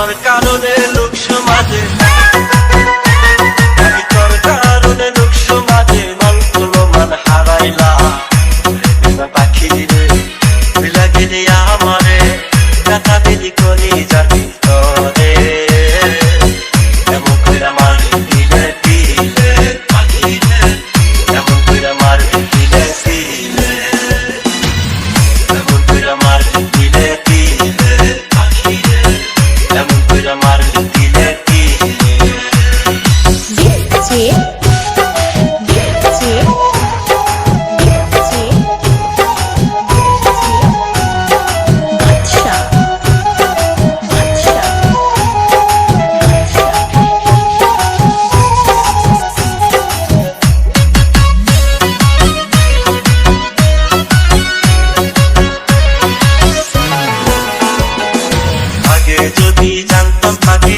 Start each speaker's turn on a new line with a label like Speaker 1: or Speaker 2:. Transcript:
Speaker 1: তোর কারণে লোক সমাজে, আমি তোর কারণে লোক সমাজে মান মান হারাইলাম। পাখি রে বিলা গেলে আমারে কথা দিলি করি যাবি তোরে, এমন করে আমার দিলে দিলে পাখি রে, এমন করে আমার দিলে দিলে, এমন করে আমার দিলে দিলে পাখি রে, এমন করে আমার দিলে দিলে। যদি জানতাম পাখি